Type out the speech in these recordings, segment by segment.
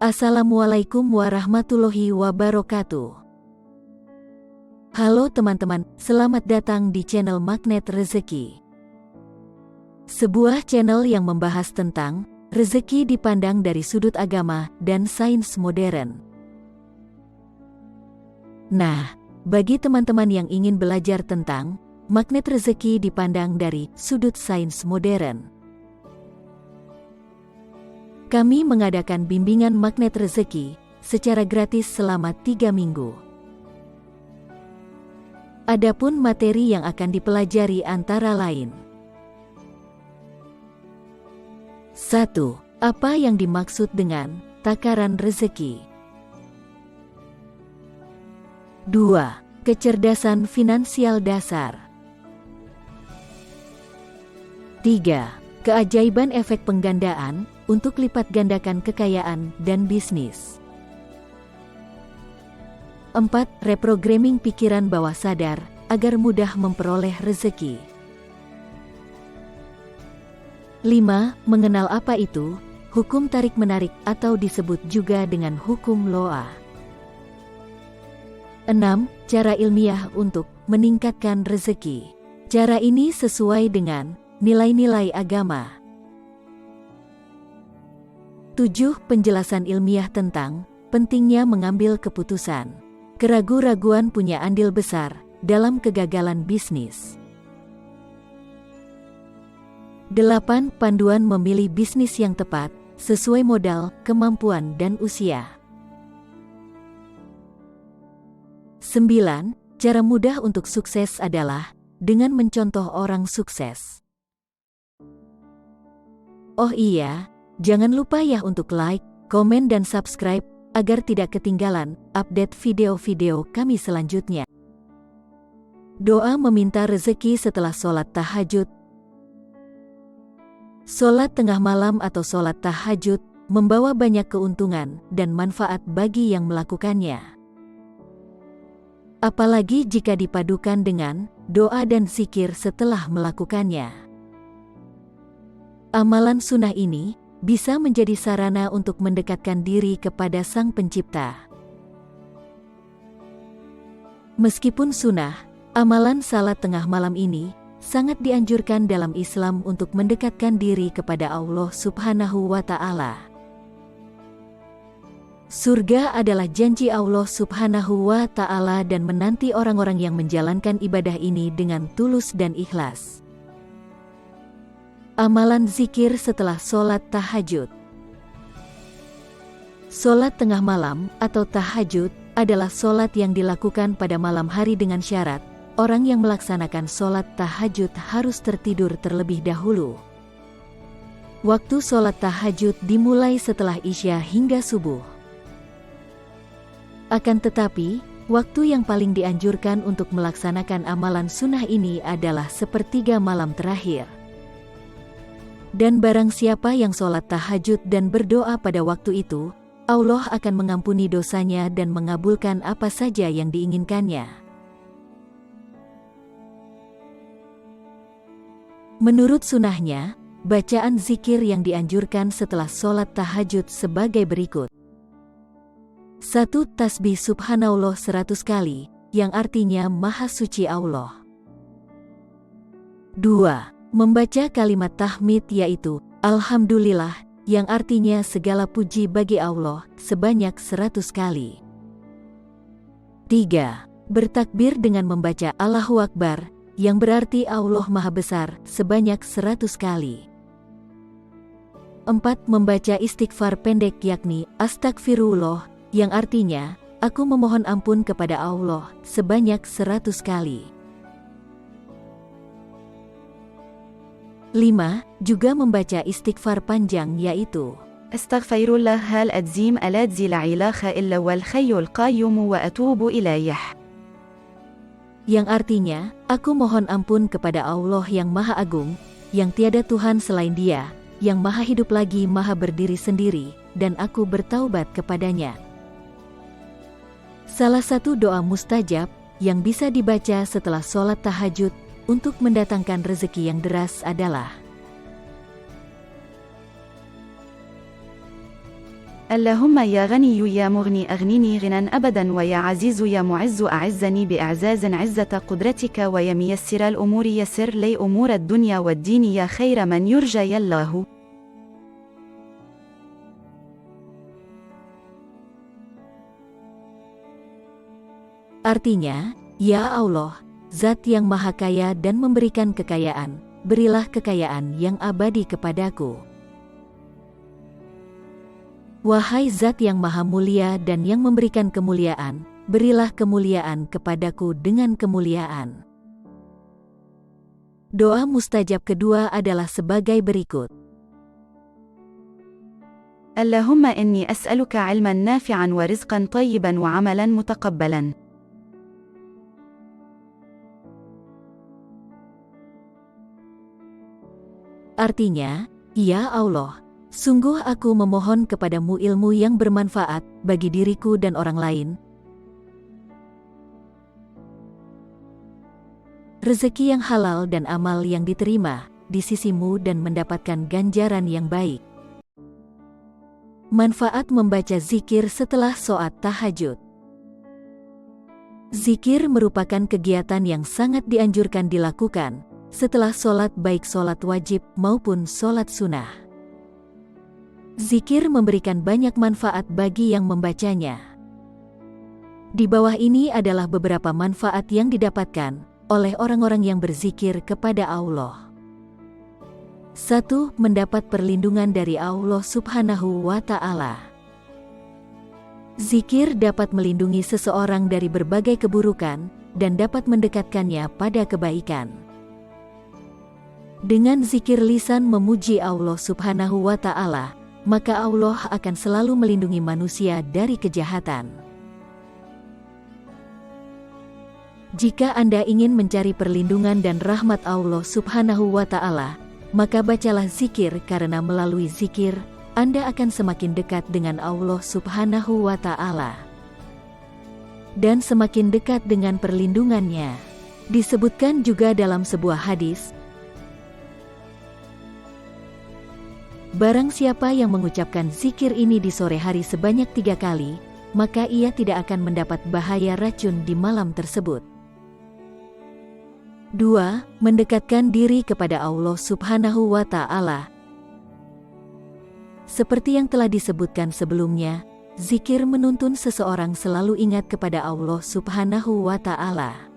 Assalamualaikum warahmatullahi wabarakatuh. Halo teman-teman, selamat datang di channel Magnet Rezeki. Sebuah channel yang membahas tentang rezeki dipandang dari sudut agama dan sains modern. Nah, bagi teman-teman yang ingin belajar tentang magnet rezeki dipandang dari sudut sains modern, kami mengadakan bimbingan magnet rezeki secara gratis selama 3 minggu. Adapun materi yang akan dipelajari antara lain: 1. Apa yang dimaksud dengan takaran rezeki? 2. Kecerdasan finansial dasar. 3. Keajaiban efek penggandaan untuk lipat gandakan kekayaan dan bisnis. 4. Reprogramming pikiran bawah sadar agar mudah memperoleh rezeki. 5. Mengenal apa itu hukum tarik-menarik atau disebut juga dengan hukum Loa. 6. Cara ilmiah untuk meningkatkan rezeki. Cara ini sesuai dengan nilai-nilai agama. 7. Penjelasan ilmiah tentang pentingnya mengambil keputusan. Keraguan-raguan punya andil besar dalam kegagalan bisnis. 8. Panduan memilih bisnis yang tepat sesuai modal, kemampuan, dan usia. 9. Cara mudah untuk sukses adalah dengan mencontoh orang sukses. Oh iya, jangan lupa ya untuk like, komen, dan subscribe agar tidak ketinggalan update video-video kami selanjutnya. Doa meminta rezeki setelah sholat tahajud. Sholat tengah malam atau sholat tahajud membawa banyak keuntungan dan manfaat bagi yang melakukannya. Apalagi jika dipadukan dengan doa dan zikir setelah melakukannya. Amalan sunnah ini bisa menjadi sarana untuk mendekatkan diri kepada Sang Pencipta. Meskipun sunnah, amalan salat tengah malam ini sangat dianjurkan dalam Islam untuk mendekatkan diri kepada Allah Subhanahu wa Ta'ala. Surga adalah janji Allah Subhanahu wa Ta'ala dan menanti orang-orang yang menjalankan ibadah ini dengan tulus dan ikhlas. Amalan zikir setelah sholat tahajud. Sholat tengah malam atau tahajud adalah sholat yang dilakukan pada malam hari dengan syarat orang yang melaksanakan sholat tahajud harus tertidur terlebih dahulu. Waktu sholat tahajud dimulai setelah Isya hingga subuh. Akan tetapi, waktu yang paling dianjurkan untuk melaksanakan amalan sunnah ini adalah sepertiga malam terakhir. Dan barang siapa yang sholat tahajud dan berdoa pada waktu itu, Allah akan mengampuni dosanya dan mengabulkan apa saja yang diinginkannya. Menurut sunnahnya, bacaan zikir yang dianjurkan setelah sholat tahajud sebagai berikut. 1. Tasbih subhanallah 100 kali, yang artinya Maha Suci Allah. 2. Membaca kalimat tahmid yaitu Alhamdulillah, yang artinya segala puji bagi Allah, sebanyak 100 kali. 3. Bertakbir dengan membaca Allahu Akbar, yang berarti Allah Maha Besar, sebanyak 100 kali. 4. Membaca istighfar pendek yakni Astagfirullah, yang artinya aku memohon ampun kepada Allah, sebanyak 100 kali. 5. Juga membaca istighfar panjang yaitu Astaghfirullah al-adzim aladzi la ilaha illa wal hayyul qayyum wa atubu ilaih. Yang artinya, aku mohon ampun kepada Allah yang Maha Agung, yang tiada Tuhan selain Dia, yang Maha Hidup lagi Maha berdiri sendiri, dan aku bertaubat kepadanya. Salah satu doa mustajab yang bisa dibaca setelah sholat tahajud untuk mendatangkan rezeki yang deras adalah اللهم يا غني يا مغني أغنني غنى أبدا ويا عزيز يا معز أعزني بإعزاز عزة قدرتك ويا ميسر الأمور يسر لي أمور الدنيا والدين يا خير من يرجى يا الله. Artinya, ya Allah, Zat yang Maha Kaya dan memberikan kekayaan, berilah kekayaan yang abadi kepadaku. Wahai Zat yang Maha Mulia dan yang memberikan kemuliaan, berilah kemuliaan kepadaku dengan kemuliaan. Doa mustajab kedua adalah sebagai berikut. Allahumma inni as'aluka ilman nafi'an wa rizqan tayyiban wa amalan mutaqabbalan. Artinya, ya Allah, sungguh aku memohon kepadamu ilmu yang bermanfaat bagi diriku dan orang lain, rezeki yang halal dan amal yang diterima di sisimu dan mendapatkan ganjaran yang baik. Manfaat membaca zikir setelah sholat tahajud. Zikir merupakan kegiatan yang sangat dianjurkan dilakukan setelah sholat, baik sholat wajib maupun sholat sunnah. Zikir memberikan banyak manfaat bagi yang membacanya. Di bawah ini adalah beberapa manfaat yang didapatkan oleh orang-orang yang berzikir kepada Allah. 1. Mendapat perlindungan dari Allah Subhanahu wa Ta'ala. Zikir dapat melindungi seseorang dari berbagai keburukan dan dapat mendekatkannya pada kebaikan. Dengan zikir lisan memuji Allah Subhanahu wa Ta'ala, maka Allah akan selalu melindungi manusia dari kejahatan. Jika Anda ingin mencari perlindungan dan rahmat Allah Subhanahu wa Ta'ala, maka bacalah zikir, karena melalui zikir, Anda akan semakin dekat dengan Allah Subhanahu wa Ta'ala dan semakin dekat dengan perlindungannya. Disebutkan juga dalam sebuah hadis, barang siapa yang mengucapkan zikir ini di sore hari sebanyak 3 kali, maka ia tidak akan mendapat bahaya racun di malam tersebut. 2. Mendekatkan diri kepada Allah Subhanahu wa Ta'ala. Seperti yang telah disebutkan sebelumnya, zikir menuntun seseorang selalu ingat kepada Allah Subhanahu wa Ta'ala.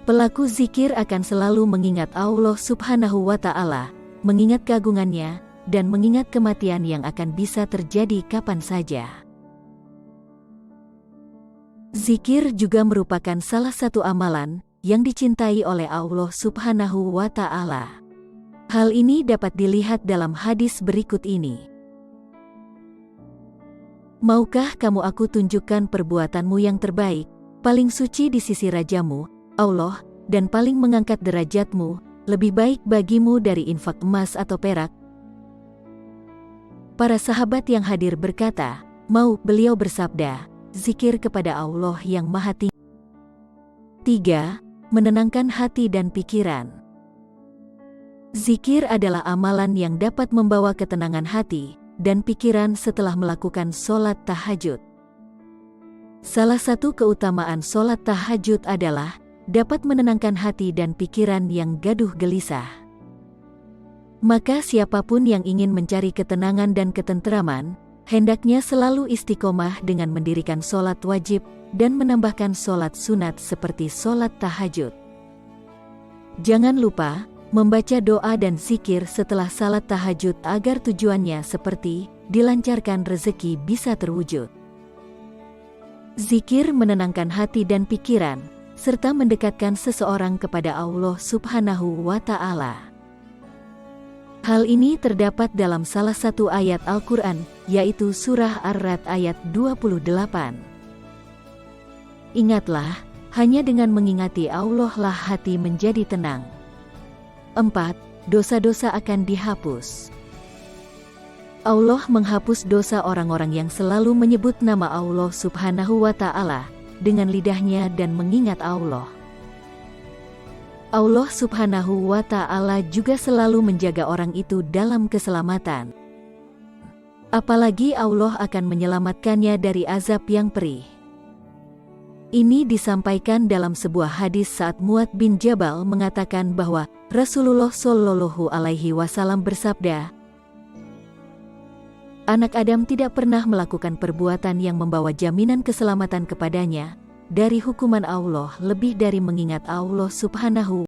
Pelaku zikir akan selalu mengingat Allah Subhanahu wa Ta'ala, mengingat keagungannya, dan mengingat kematian yang akan bisa terjadi kapan saja. Zikir juga merupakan salah satu amalan yang dicintai oleh Allah Subhanahu wa Ta'ala. Hal ini dapat dilihat dalam hadis berikut ini. Maukah kamu aku tunjukkan perbuatanmu yang terbaik, paling suci di sisi Rajamu, Allah, dan paling mengangkat derajatmu, lebih baik bagimu dari infak emas atau perak? Para sahabat yang hadir berkata, mau. Beliau bersabda, zikir kepada Allah yang Maha Tinggi. 3. Menenangkan hati dan pikiran. Zikir adalah amalan yang dapat membawa ketenangan hati dan pikiran setelah melakukan sholat tahajud. Salah satu keutamaan sholat tahajud adalah dapat menenangkan hati dan pikiran yang gaduh gelisah. Maka siapapun yang ingin mencari ketenangan dan ketenteraman, hendaknya selalu istiqomah dengan mendirikan sholat wajib dan menambahkan sholat sunat seperti sholat tahajud. Jangan lupa membaca doa dan zikir setelah salat tahajud agar tujuannya seperti dilancarkan rezeki bisa terwujud. Zikir menenangkan hati dan pikiran, serta mendekatkan seseorang kepada Allah Subhanahu wa Ta'ala. Hal ini terdapat dalam salah satu ayat Al-Quran, yaitu Surah Ar-Ra'd ayat 28. Ingatlah, hanya dengan mengingati Allah lah hati menjadi tenang. 4. Dosa-dosa akan dihapus. Allah menghapus dosa orang-orang yang selalu menyebut nama Allah Subhanahu wa Ta'ala dengan lidahnya dan mengingat Allah. Allah Subhanahu wa Ta'ala juga selalu menjaga orang itu dalam keselamatan. Apalagi Allah akan menyelamatkannya dari azab yang perih. Ini disampaikan dalam sebuah hadis saat Muad bin Jabal mengatakan bahwa Rasulullah Shallallahu Alaihi Wasallam bersabda, anak Adam tidak pernah melakukan perbuatan yang membawa jaminan keselamatan kepadanya dari hukuman Allah lebih dari mengingat Allah Subhanahu